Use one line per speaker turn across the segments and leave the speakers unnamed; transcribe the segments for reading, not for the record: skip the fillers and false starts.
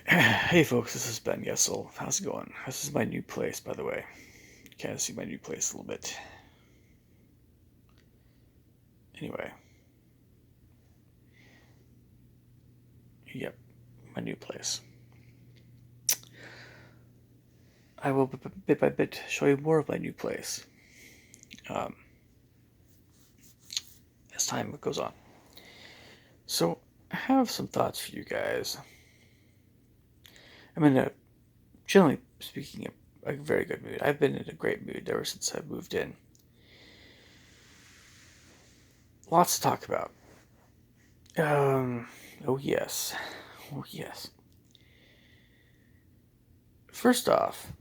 Hey folks, this is Ben Gessel. How's it going? This is my new place, by the way. You kind of see my new place a little bit. Anyway, yep, my new place. I will bit by bit show you more of my new place um, as time goes on. So, I have some thoughts for you guys. I'm in a, generally speaking, a very good mood. I've been in a great mood ever since I moved in. Lots to talk about. Oh yes. Oh yes. First off,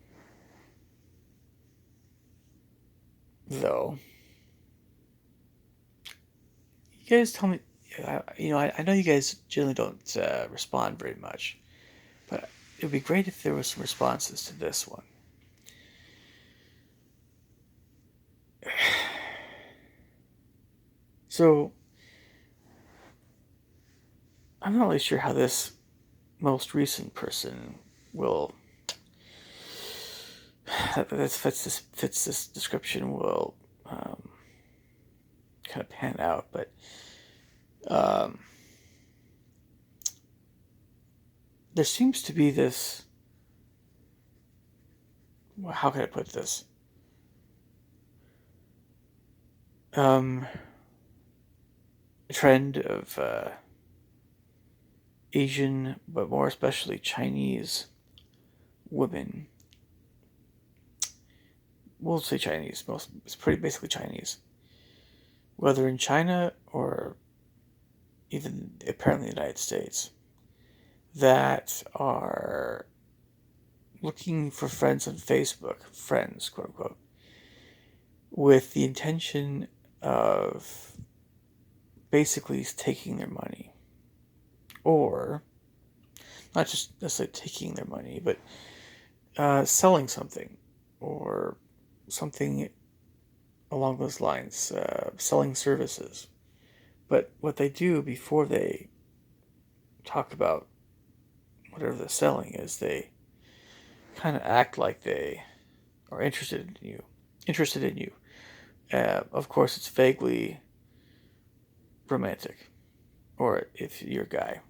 though, you guys tell me, I know you guys generally don't respond very much, but it would be great if there was some responses to this one. So, I'm not really sure how this most recent person will that fits this description will kind of pan out, but um, there seems to be this. How can I put this? Um, Trend of Asian, but more especially Chinese women. We'll say Chinese. It's pretty basically Chinese, whether in China or even apparently the United States, that are looking for friends on Facebook, friends, quote unquote, with the intention of basically taking their money, or not just necessarily taking their money, but selling something, or something along those lines, selling services. But what they do before they talk about whatever they're selling is they kind of act like they are interested in you. Interested in you. Of course, it's vaguely romantic, or if you're a guy,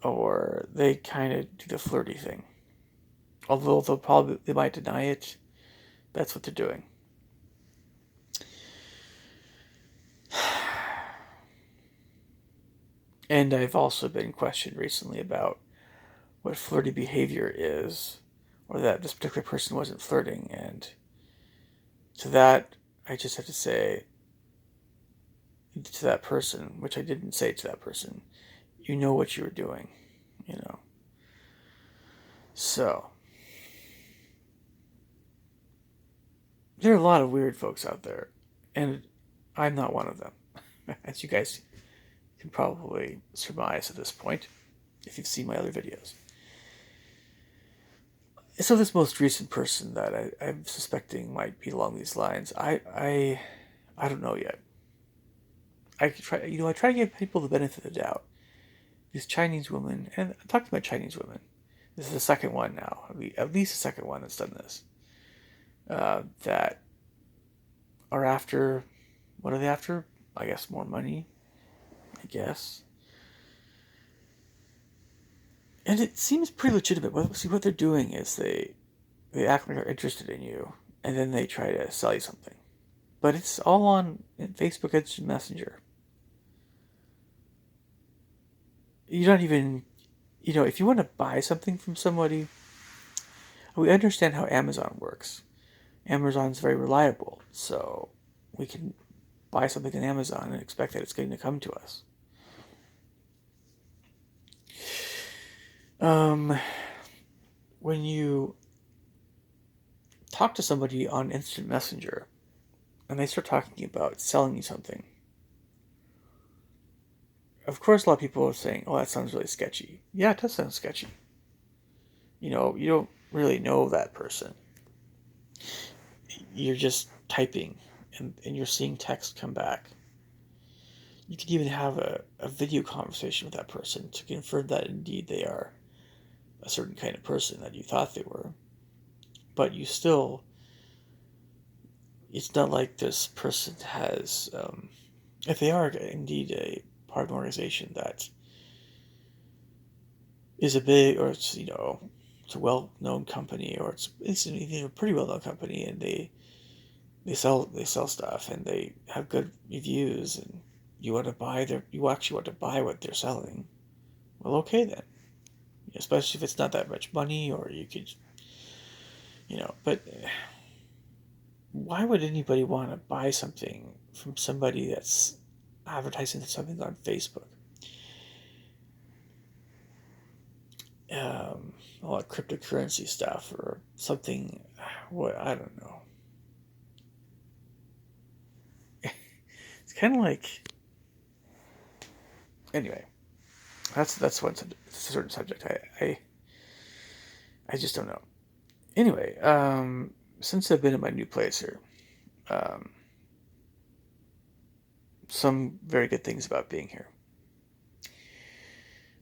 or they kind of do the flirty thing. Although they might deny it, that's what they're doing. And I've also been questioned recently about what flirty behavior is, or that this particular person wasn't flirting. And to that, I just have to say to that person, which I didn't say to that person, you know what you were doing, you know. So, there are a lot of weird folks out there, and I'm not one of them, as you guys can probably surmise at this point if you've seen my other videos. So this most recent person that I'm suspecting might be along these lines, I don't know yet. I try, I try to give people the benefit of the doubt. These Chinese women, and I'm talking about Chinese women. This is the second one now, at least the second one that's done this. That are after, what are they after? I guess more money. I guess. And it seems pretty legitimate. See, what they're doing is they act like they're interested in you, and then they try to sell you something. But it's all on Facebook Instant Messenger. You don't even, if you want to buy something from somebody, we understand how Amazon works. Amazon's very reliable, so we can buy something on Amazon and expect that it's going to come to us. When you talk to somebody on Instant Messenger and they start talking about selling you something, of course, a lot of people are saying, "Oh, that sounds really sketchy." Yeah, it does sound sketchy. You don't really know that person. You're just typing, and you're seeing text come back. You could even have a video conversation with that person to confirm that indeed they are a certain kind of person that you thought they were, but you still, it's not like this person has, if they are indeed a part of an organization that is a big, or it's, it's a well-known company, or it's even a pretty well-known company, and they sell stuff, and they have good reviews, and you actually want to buy what they're selling. Well, okay then, especially if it's not that much money, or you could, but why would anybody want to buy something from somebody that's advertising something on Facebook? A lot of cryptocurrency stuff or something. What, I don't know. It's kind of like, anyway. That's one certain subject. I just don't know. Anyway, since I've been in my new place here, um, some very good things about being here.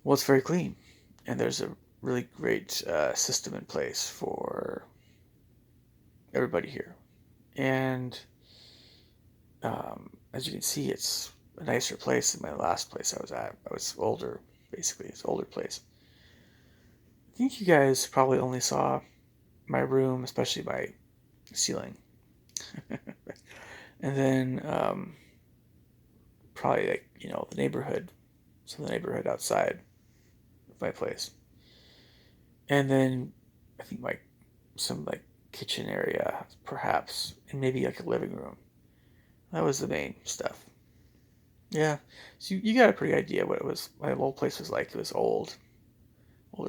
Well, it's very clean, and there's a really great system in place for everybody here. And as you can see, it's a nicer place than my last place I was at. I was older, basically. It's an older place. I think you guys probably only saw my room, especially my ceiling. And then probably, like, the neighborhood, some of the neighborhood outside of my place. And then I think some kitchen area, perhaps, and maybe like a living room. That was the main stuff. Yeah, so you got a pretty idea what it was. My old place was like. It was older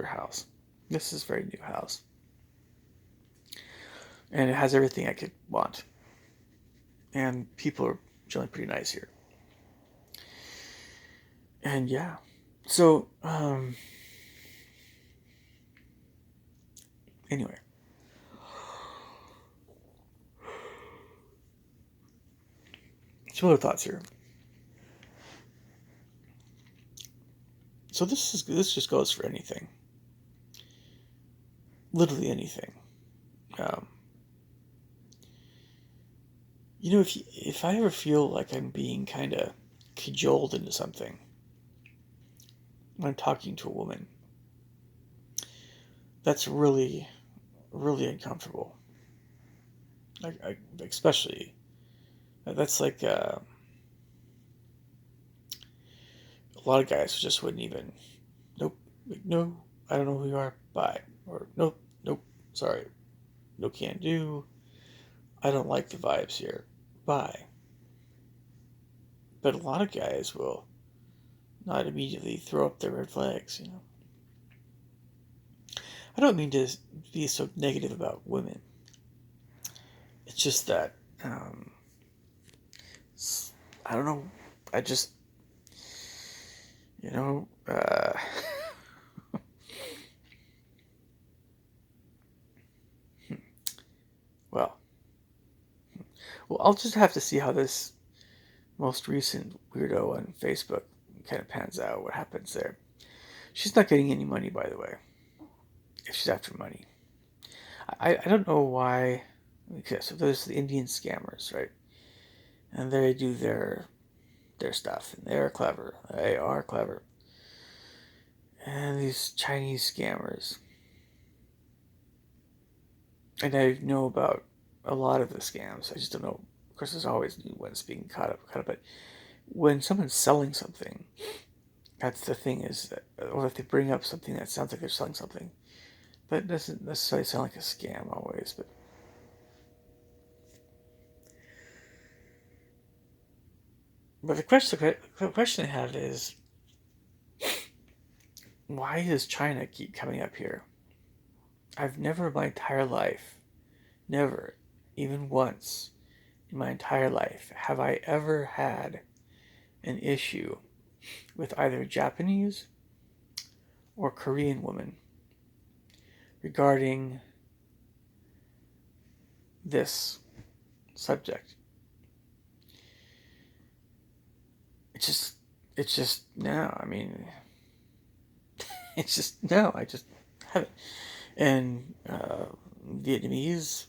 house. This is a very new house, and it has everything I could want. And people are generally pretty nice here. And yeah, so anyway, some other thoughts here. So this just goes for anything, literally anything. Um, if I ever feel like I'm being kind of cajoled into something when I'm talking to a woman, that's really, really uncomfortable. Especially, that's like a lot of guys just wouldn't even, nope, like, no, I don't know who you are, bye. Or nope, nope, sorry, no, can't do, I don't like the vibes here, bye. But a lot of guys will not immediately throw up their red flags. I don't mean to be so negative about women. It's just that, I don't know, I just, you know, uh, well, I'll just have to see how this most recent weirdo on Facebook kind of pans out, what happens there. She's not getting any money, by the way, if she's after money. I don't know why. Okay, so there's the Indian scammers, right? And they do their stuff, and they are clever. They are clever. And these Chinese scammers. And I know about a lot of the scams. I just don't know. Of course, there's always new ones being caught up. But when someone's selling something, that's the thing is that, or if they bring up something that sounds like they're selling something, but it doesn't necessarily sound like a scam always. But the question I have is, why does China keep coming up here? I've never in my entire life, never, even once in my entire life, have I ever had an issue with either Japanese or Korean women regarding this subject. It's just no. I mean, it's just no. Haven't. And Vietnamese,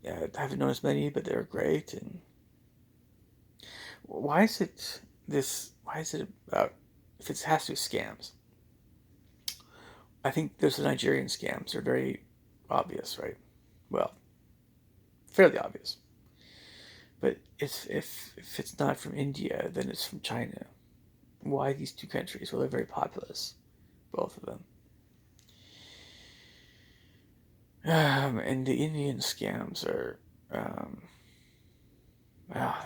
I haven't known as many, but they're great. And why is it this? Why is it about? If it has to do with scams, I think there's the Nigerian scams. They're very obvious, right? Well, fairly obvious. But if it's not from India, then it's from China. Why these two countries? Well, they're very populous, both of them. And the Indian scams are, um,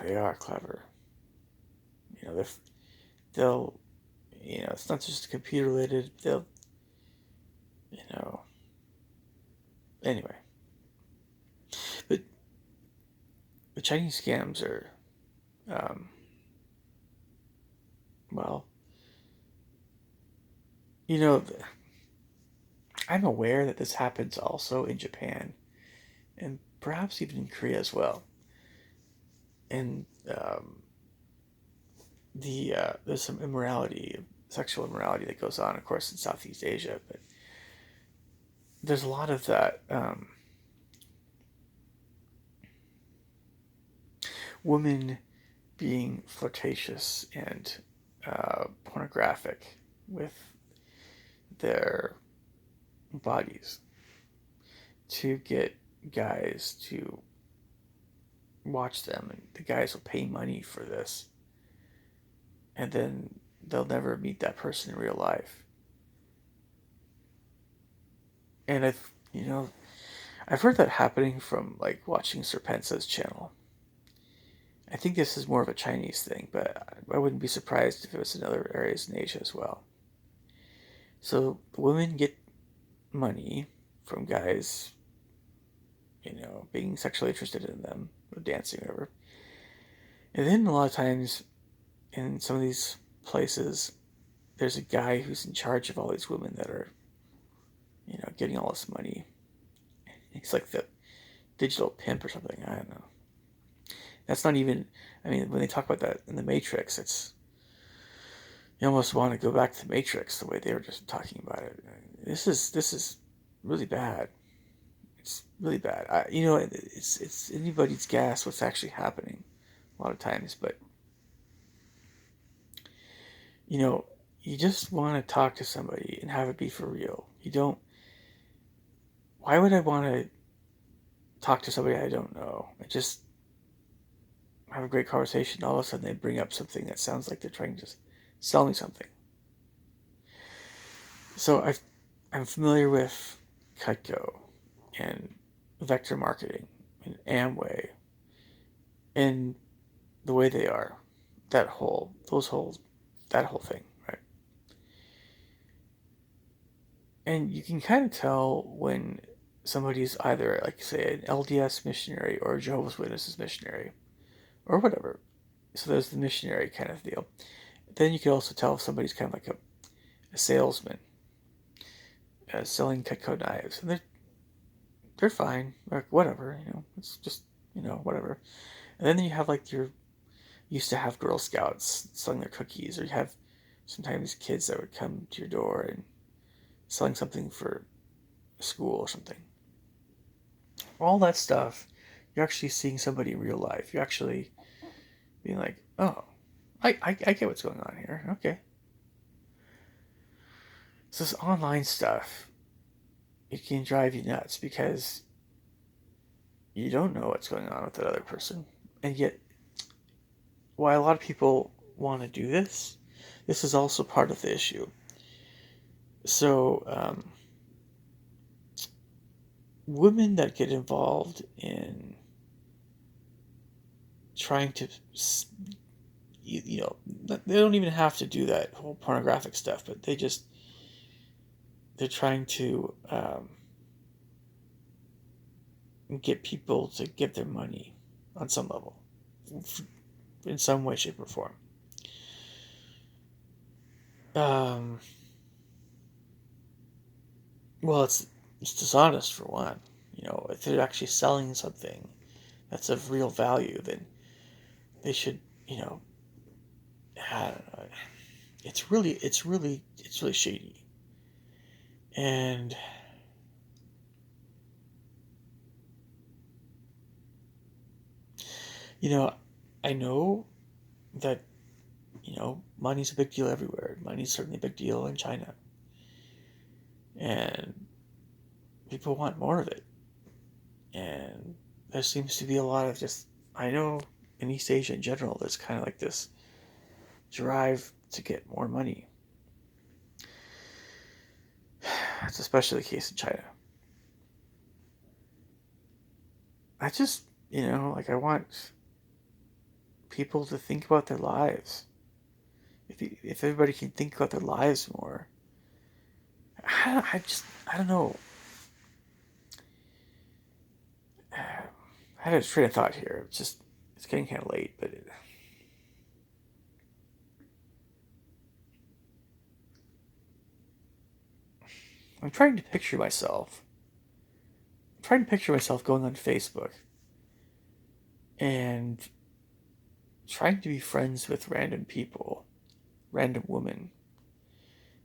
they are clever. You know, they'll, it's not just computer related. They'll, you know, anyway. But the Chinese scams are, um, well, you know, I'm aware that this happens also in Japan and perhaps even in Korea as well. And there's some immorality, sexual immorality that goes on, of course, in Southeast Asia. But there's a lot of that women being flirtatious and pornographic with their bodies to get guys to watch them, and the guys will pay money for this, and then they'll never meet that person in real life. And I've heard that happening from like watching Sir Pence's channel. I think this is more of a Chinese thing, but I wouldn't be surprised if it was in other areas in Asia as well. So women get money from guys, being sexually interested in them, or dancing, or whatever. And then a lot of times in some of these places, there's a guy who's in charge of all these women that are, getting all this money. He's like the digital pimp or something. I don't know. That's not even. I mean, when they talk about that in the Matrix, it's you almost want to go back to the Matrix the way they were just talking about it. This is really bad. It's really bad. It's anybody's guess what's actually happening a lot of times, but you know, you just want to talk to somebody and have it be for real. You don't. Why would I want to talk to somebody I don't know? I just have a great conversation. All of a sudden, they bring up something that sounds like they're trying to sell me something. So I'm familiar with Cutco and Vector Marketing and Amway and the way they are, that whole thing, right? And you can kind of tell when somebody's either, like, say, an LDS missionary or a Jehovah's Witnesses missionary or whatever. So there's the missionary kind of deal. Then you can also tell if somebody's kind of like a salesman selling Cutco knives, and they're fine, like whatever, it's just whatever. And then you have like your used to have Girl Scouts selling their cookies, or you have sometimes kids that would come to your door and selling something for school or something. All that stuff, you're actually seeing somebody in real life. You're actually being like, oh, I get what's going on here. Okay. So this online stuff, it can drive you nuts because you don't know what's going on with that other person. And yet, why a lot of people want to do this is also part of the issue. So, women that get involved in trying to, they don't even have to do that whole pornographic stuff, but they're trying to get people to give their money on some level, in some way, shape, or form. Well, it's dishonest for one. If they're actually selling something that's of real value, then they should, I don't know. It's really shady. And You know, I know that, money's a big deal everywhere. Money's certainly a big deal in China. And people want more of it. And there seems to be a lot of just, I know in East Asia in general, there's kind of like this drive to get more money. That's especially the case in China. I just, I want people to think about their lives. If everybody can think about their lives more, I don't know. I had a train of thought here. It's getting kind of late, but I'm trying to picture myself. I'm trying to picture myself going on Facebook and trying to be friends with random people, random women.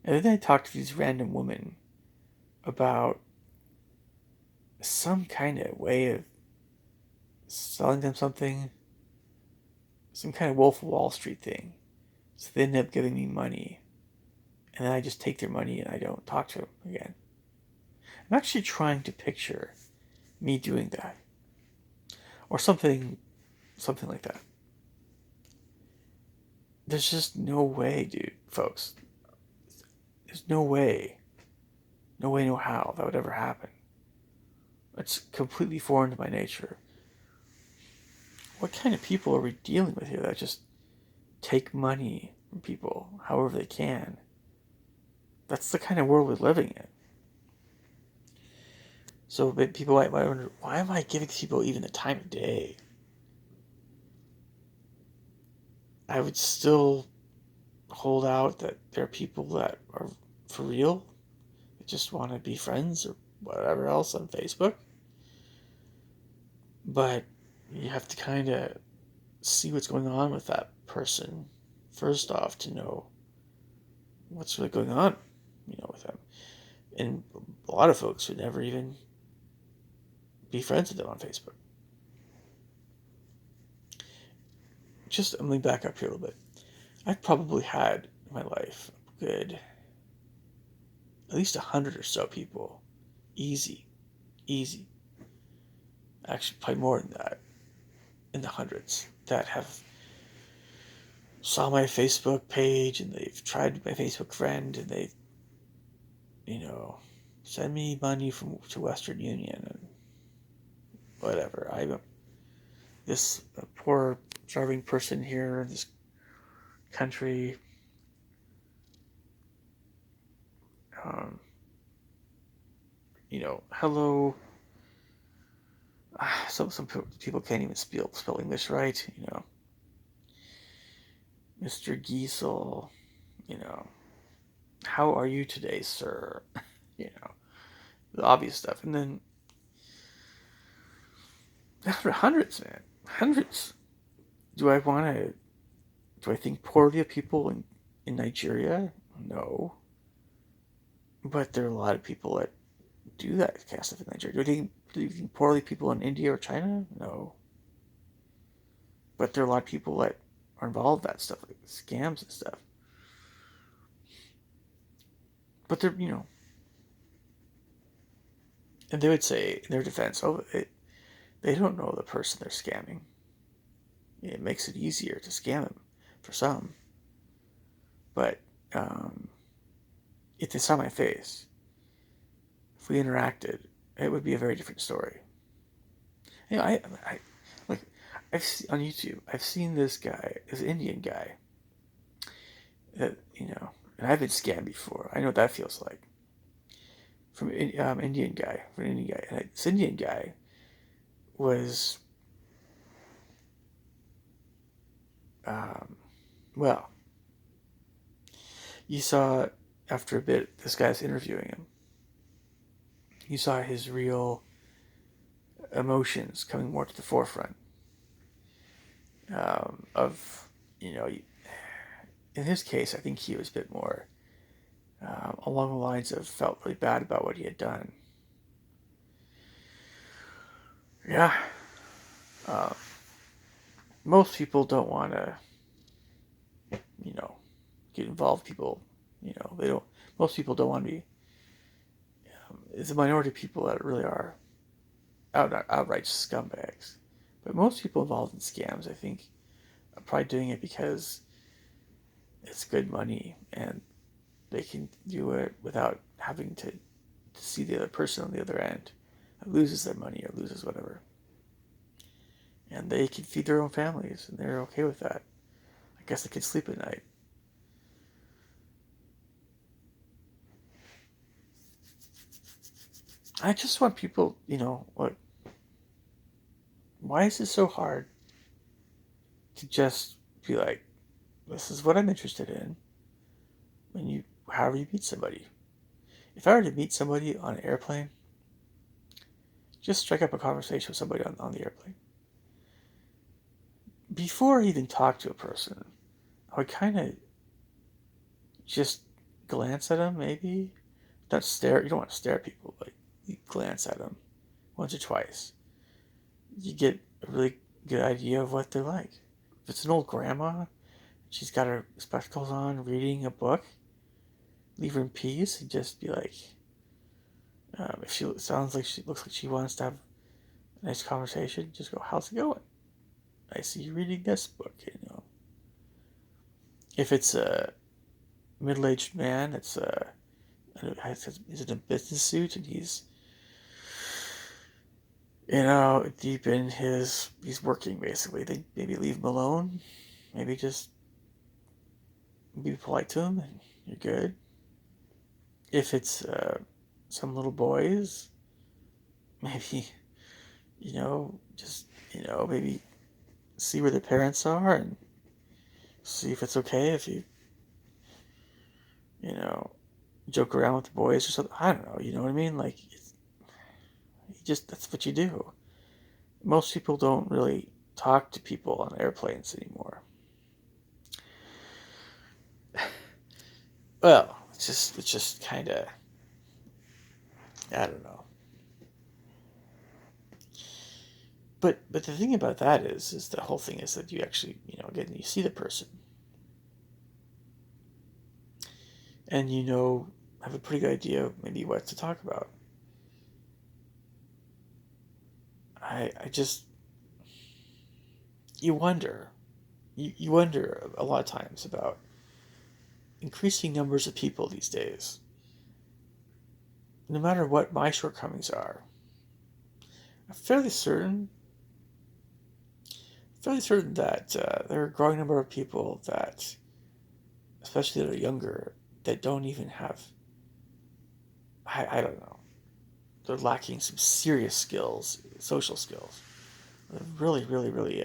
And then I talk to these random women about some kind of way of selling them something, some kind of Wolf of Wall Street thing. So they end up giving me money, and then I just take their money and I don't talk to them again. I'm actually trying to picture me doing that, or something like that. There's just no way, dude, folks. There's no way, no how that would ever happen. It's completely foreign to my nature. What kind of people are we dealing with here that just take money from people however they can? That's the kind of world we're living in. So people might wonder, why am I giving people even the time of day? I would still hold out that there are people that are for real, that just want to be friends or whatever else on Facebook. But you have to kind of see what's going on with that person first off to know what's really going on, with them. And a lot of folks would never even be friends with them on Facebook. Let me back up here a little bit. I've probably had in my life a good at least 100 or so people, easy, easy. Actually, probably more than that, in the hundreds, that have saw my Facebook page and they've tried my Facebook friend and they, send me money to Western Union and whatever. I'm this poor starving person here in this country. Um, hello. Some people can't even spell English right. Mr. Giesel. You know, how are you today, sir? The obvious stuff, and then hundreds, man, hundreds. Do I want to? Do I think poorly of people in Nigeria? No, but there are a lot of people that do that kind of stuff in Nigeria. Do you think poorly of people in India or China? No, but there are a lot of people that are involved in that stuff, like scams and stuff. But they're, and they would say in their defense, they don't know the person they're scamming. It makes it easier to scam them for some. But if they saw my face, if we interacted, it would be a very different story. I like on YouTube. I've seen this guy, this Indian guy, that and I've been scammed before. I know what that feels like. From Indian guy, And this Indian guy was, um, well, you saw after a bit this guy's interviewing him. You saw his real emotions coming more to the forefront. Of in his case, I think he was a bit more along the lines of felt really bad about what he had done. Yeah. Uh, most people don't want to, you know, get involved. People, they don't. Most people don't want to be. It's a minority of people that really are outright scumbags. But most people involved in scams, I think, are probably doing it because it's good money and they can do it without having to see the other person on the other end that loses their money or loses whatever. And they can feed their own families and they're okay with that. I guess they can sleep at night. I just want people, look, why is it so hard to just be like, this is what I'm interested in however you meet somebody. If I were to meet somebody on an airplane, just strike up a conversation with somebody on the airplane. Before I even talk to a person, I would kind of just glance at them, maybe. Not stare. You don't want to stare at people, but you glance at them once or twice. You get a really good idea of what they're like. If it's an old grandma, she's got her spectacles on, reading a book, leave her in peace and just be like, if she looks like she wants to have a nice conversation, just go, how's it going? I see you reading this book, If it's a middle-aged man, he's in a business suit and he's, deep in he's working basically. They maybe leave him alone, maybe just be polite to him and you're good. If it's some little boys, maybe, maybe see where their parents are and see if it's okay if you know, joke around with the boys or something. I don't know, you know what I mean? Like, that's what you do. Most people don't really talk to people on airplanes anymore. Well, it's just kind of, I don't know. But the thing about that is the whole thing is that you actually, again, you see the person. And have a pretty good idea of maybe what to talk about. I just, you wonder a lot of times about increasing numbers of people these days. No matter what my shortcomings are, I'm fairly certain that there are a growing number of people that, especially that are younger, that don't even have, I don't know, they're lacking some serious skills, social skills. They're really, really, really,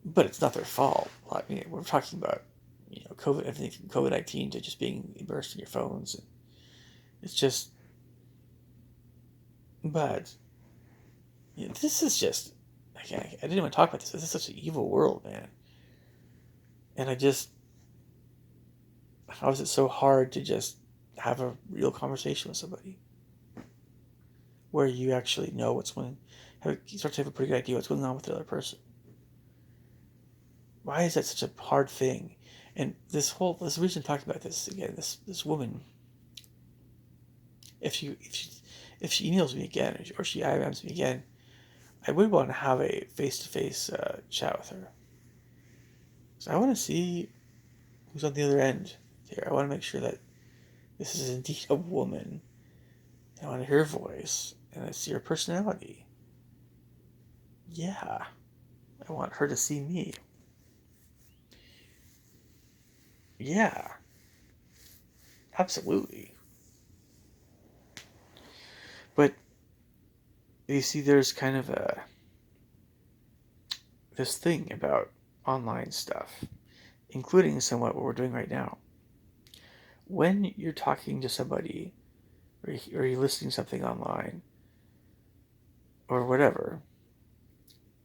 but it's not their fault. I mean, we're talking about, COVID, everything from COVID-19 to just being immersed in your phones. And it's just, but this is just, I didn't even talk about this. This is such an evil world, man. And how is it so hard to just have a real conversation with somebody where you actually know you start to have a pretty good idea what's going on with the other person? Why is that such a hard thing? And this reason I'm talking about this again, this woman, if she emails me again or she IMs me again, I would want to have a face-to-face chat with her. So I want to see who's on the other end here. I want to make sure that this is indeed a woman. I want to hear her voice and I see her personality. Yeah, I want her to see me. Yeah, absolutely. But you see, there's kind of this thing about online stuff, including somewhat what we're doing right now. When you're talking to somebody or you're listening to something online or whatever,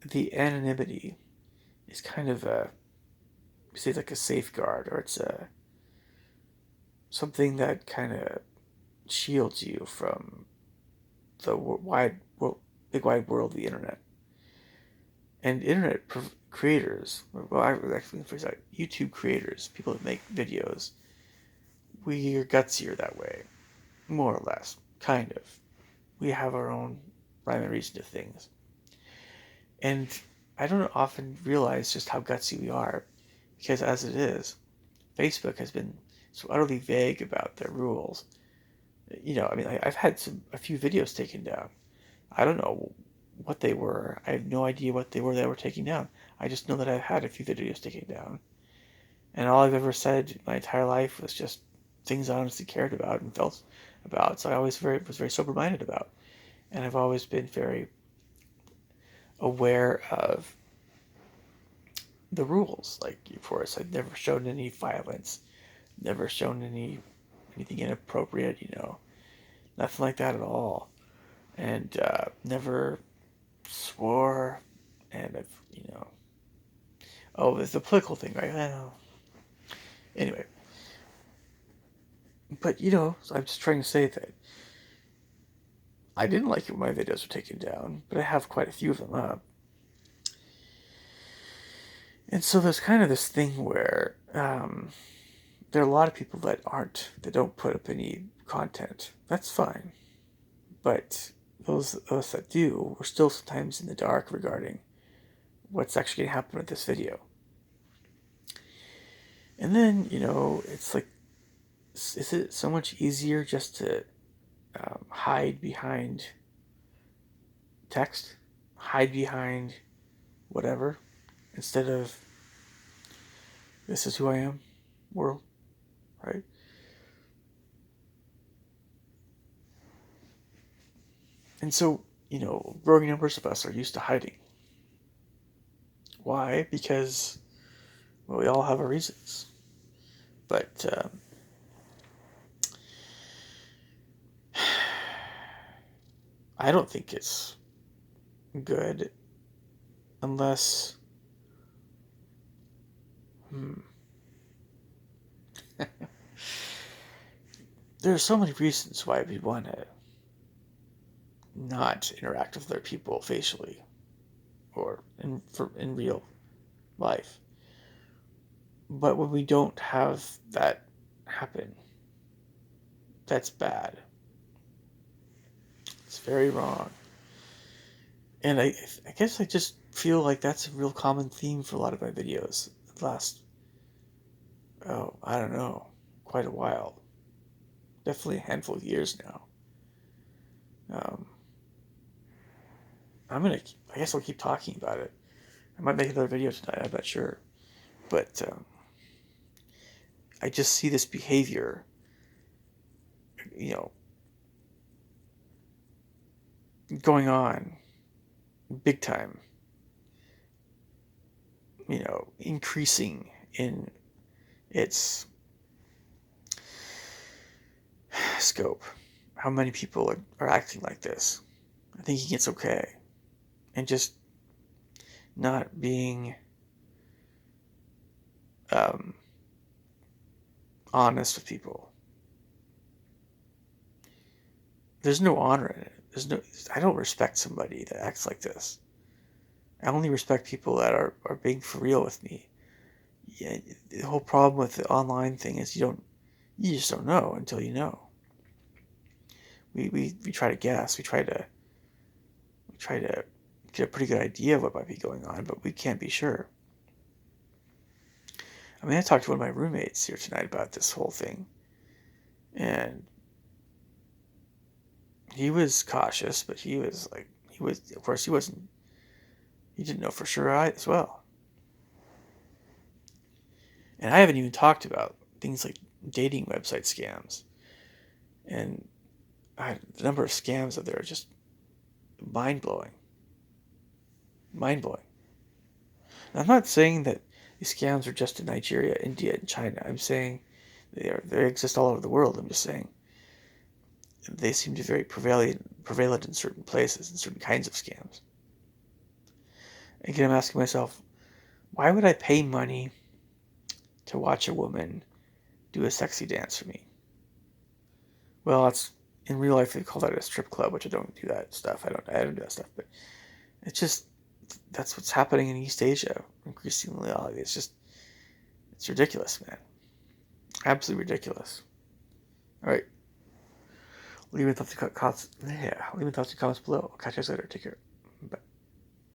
the anonymity is kind of say like a safeguard, or it's something that kind of shields you from the big wide world of the internet. And internet creators, well, I actually phrase that, YouTube creators, people that make videos, we are gutsier that way, more or less, kind of. We have our own rhyme and reason to things. And I don't often realize just how gutsy we are, because as it is, Facebook has been so utterly vague about their rules. I mean, I've had a few videos taken down. I don't know what they were. I have no idea what they were that were taken down. I just know that I've had a few videos taken down. And all I've ever said my entire life was just things I honestly cared about and felt about. So I always was very sober-minded about. And I've always been very aware of the rules. Like, of course, I've never shown any violence, never shown anything inappropriate, nothing like that at all. And never swore. And oh, it's the political thing, right? Well, anyway, but so I'm just trying to say that I didn't like it when my videos were taken down, but I have quite a few of them up. And so there's kind of this thing where there are a lot of people that don't put up any content. That's fine. But those of us that do, we're still sometimes in the dark regarding what's actually going to happen with this video. And then, it's like, is it so much easier just to hide behind text, hide behind whatever, instead of this is who I am, world, right? And so, growing numbers of us are used to hiding. Why? Because, well, we all have our reasons. But I don't think it's good unless there are so many reasons why we want to not interact with other people facially or in real life. But when we don't have that happen, that's bad. It's very wrong. And I guess I just feel like that's a real common theme for a lot of my videos. The last, I don't know, quite a while. Definitely a handful of years now. I guess I'll keep talking about it. I might make another video tonight, I'm not sure. But I just see this behavior, going on big time, increasing in its scope. How many people are acting like this, thinking it's okay, and just not being honest with people. There's no honor in it. I don't respect somebody that acts like this. I only respect people that are being for real with me. Yeah, the whole problem with the online thing is you just don't know until you know. We try to guess. We try to get a pretty good idea of what might be going on, but we can't be sure. I mean, I talked to one of my roommates here tonight about this whole thing, and he was cautious, but of course, he didn't know for sure as well. And I haven't even talked about things like dating website scams. And the number of scams out there are just mind-blowing. Mind-blowing. Now, I'm not saying that these scams are just in Nigeria, India, and China. I'm saying they exist all over the world. I'm just saying they seem to be very prevalent in certain places and certain kinds of scams. Again, I'm asking myself, why would I pay money to watch a woman do a sexy dance for me? Well, in real life they call that a strip club, which I don't do that stuff. I don't do that stuff, but it's just that's what's happening in East Asia increasingly. It's ridiculous, man. Absolutely ridiculous. All right. Leave me thoughts and comments below. I'll catch you guys later. Take care.